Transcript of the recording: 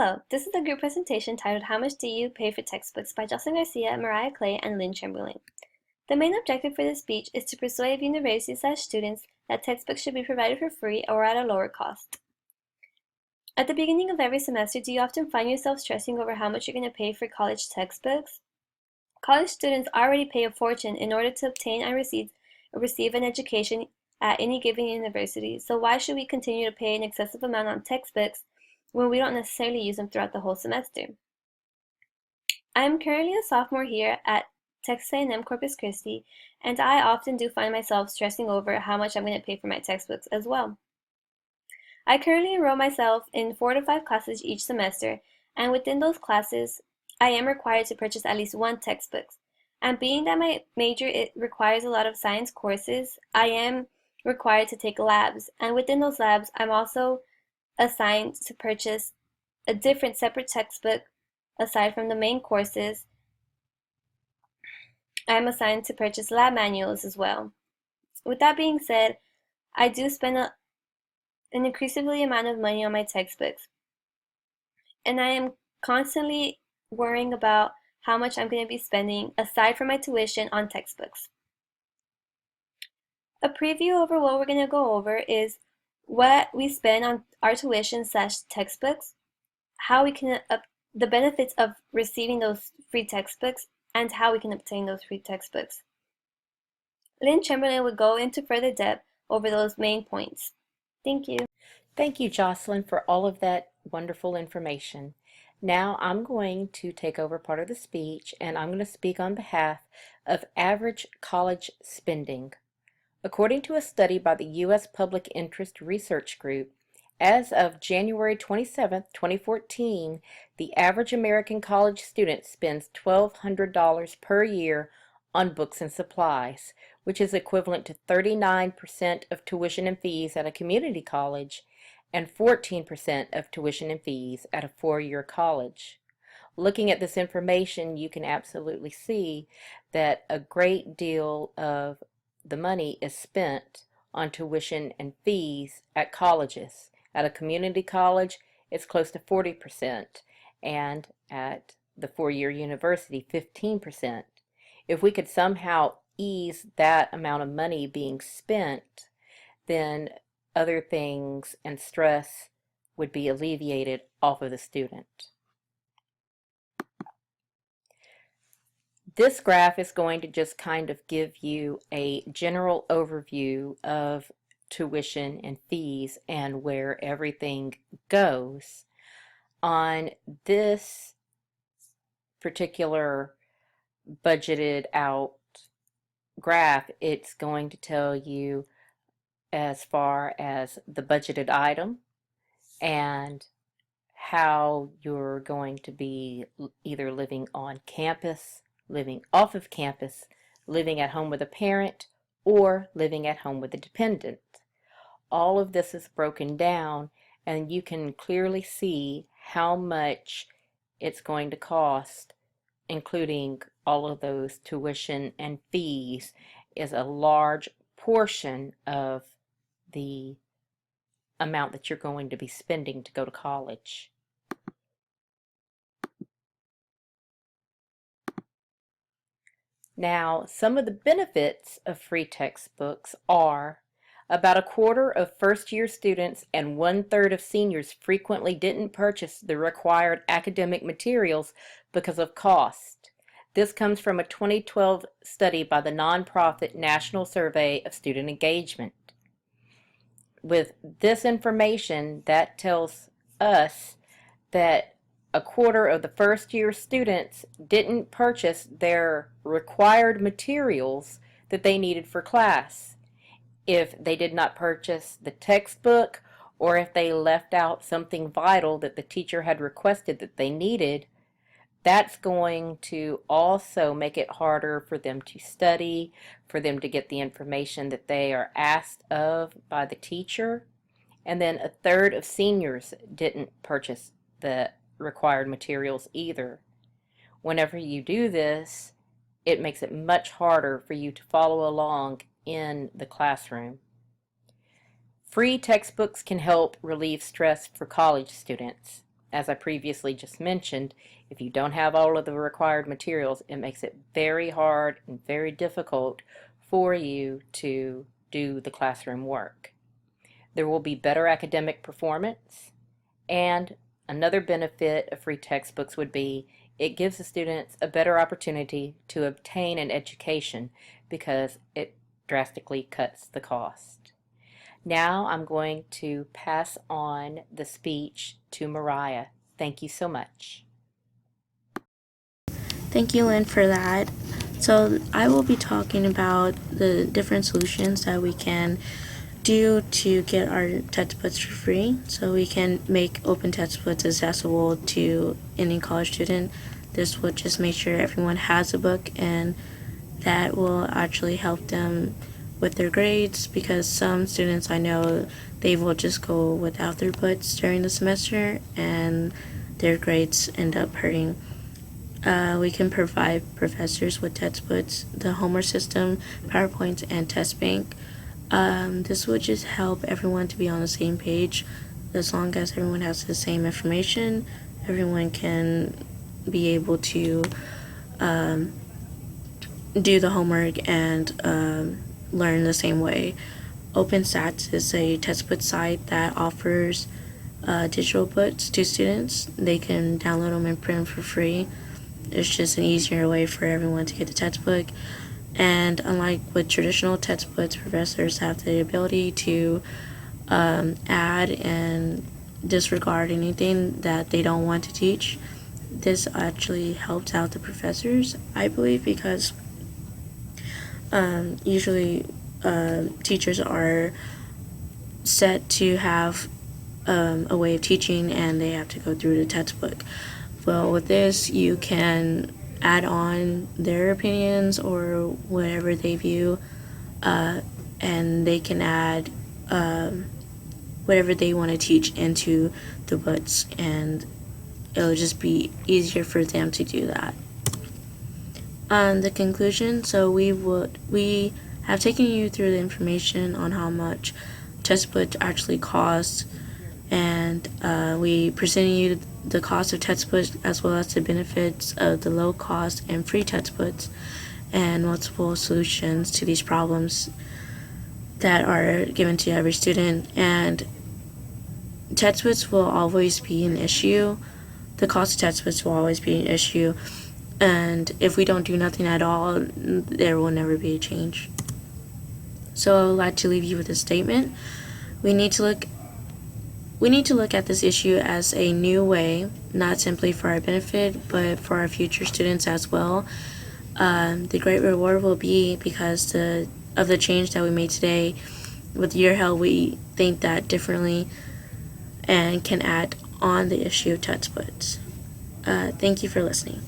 Hello, this is a group presentation titled How Much Do You Pay for Textbooks by Joceline Garcia, Mariah and Lynn Camberlin. The main objective for this speech is to persuade university/students that textbooks should be provided for free or at a lower cost. At the beginning of every semester, do you often find yourself stressing over how much you're going to pay for college textbooks? College students already pay a fortune in order to obtain and receive an education at any given university, so why should we continue to pay an excessive amount on textbooks when we don't necessarily use them throughout the whole semester? I am currently a sophomore here at Texas A&M Corpus Christi, and I often do find myself stressing over how much I'm going to pay for my textbooks as well. I currently enroll myself in 4 to 5 classes each semester, and within those classes, I am required to purchase at least one textbook. And being that my major requires a lot of science courses, I am required to take labs, and within those labs, I'm also assigned to purchase a different separate textbook aside from the main courses. I'm assigned to purchase lab manuals as well. With that being said, I do spend an increasingly amount of money on my textbooks, and I am constantly worrying about how much I'm going to be spending aside from my tuition on textbooks. A preview over what we're going to go over is what we spend on our tuition/textbooks, how we can the benefits of receiving those free textbooks, and how we can obtain those free textbooks. Lynn Chamberlain would go into further depth over those main points. Thank you. Thank you, Jocelyn, for all of that wonderful information. Now I'm going to take over part of the speech, and I'm going to speak on behalf of average college spending. According to a study by the U.S. Public Interest Research Group, as of January 27, 2014, the average American college student spends $1,200 per year on books and supplies, which is equivalent to 39% of tuition and fees at a community college and 14% of tuition and fees at a four-year college. Looking at this information, you can absolutely see that a great deal of the money is spent on tuition and fees at colleges. At a community college, it's close to 40%, and at the four-year university, 15%. If we could somehow ease that amount of money being spent, then other things and stress would be alleviated off of the student. This graph is going to just kind of give you a general overview of tuition and fees and where everything goes. On this particular budgeted out graph, it's going to tell you as far as the budgeted item and how you're going to be either living on campus, living off of campus, living at home with a parent, or living at home with a dependent. All of this is broken down, and you can clearly see how much it's going to cost, including all of those tuition and fees is a large portion of the amount that you're going to be spending to go to college. Now, some of the benefits of free textbooks are about a quarter of first-year students and 1/3 of seniors frequently didn't purchase the required academic materials because of cost. This comes from a 2012 study by the nonprofit National Survey of Student Engagement. With this information, that tells us that a quarter of the first-year students didn't purchase their required materials that they needed for class. If they did not purchase the textbook, or if they left out something vital that the teacher had requested that they needed, that's going to also make it harder for them to study, for them to get the information that they are asked of by the teacher. And then 1/3 of seniors didn't purchase the required materials either. Whenever you do this, it makes it much harder for you to follow along in the classroom. Free textbooks can help relieve stress for college students. as I previously just mentioned, if you don't have all of the required materials, it makes it very hard and very difficult for you to do the classroom work. There will be better academic performance, and another benefit of free textbooks would be it gives the students a better opportunity to obtain an education because it drastically cuts the cost. Now I'm going to pass on the speech to Mariah. Thank you so much. Thank you, Lynn, for that. So I will be talking about the different solutions that we can do to get our textbooks for free, so we can make open textbooks accessible to any college student. This will just make sure everyone has a book, and that will actually help them with their grades, because some students I know, they will just go without their books during the semester and their grades end up hurting. We can provide professors with textbooks, the homework system, PowerPoint, and test bank. This would just help everyone to be on the same page. As long as everyone has the same information, everyone can be able to do the homework and learn the same way. OpenStats is a textbook site that offers digital books to students. They can download them and print them for free. It's just an easier way for everyone to get the textbook. And unlike with traditional textbooks, professors have the ability to add and disregard anything that they don't want to teach. This actually helps out the professors, I believe, because usually teachers are set to have a way of teaching, and they have to go through the textbook. Well, with this, you can add on their opinions or whatever they view, and they can add whatever they want to teach into the books, and it'll just be easier for them to do that. The conclusion, so we have taken you through the information on how much textbooks actually cost, and we presented you the cost of textbooks as well as the benefits of the low cost and free textbooks, and multiple solutions to these problems that are given to every student. And textbooks will always be an issue. The cost of textbooks will always be an issue, and if we don't do nothing at all, there will never be a change. So I would like to leave you with a statement. We need to look at this issue as a new way, not simply for our benefit, but for our future students as well. The great reward will be because of the change that we made today. With your help, we think that differently and can add on the issue of textbooks. Thank you for listening.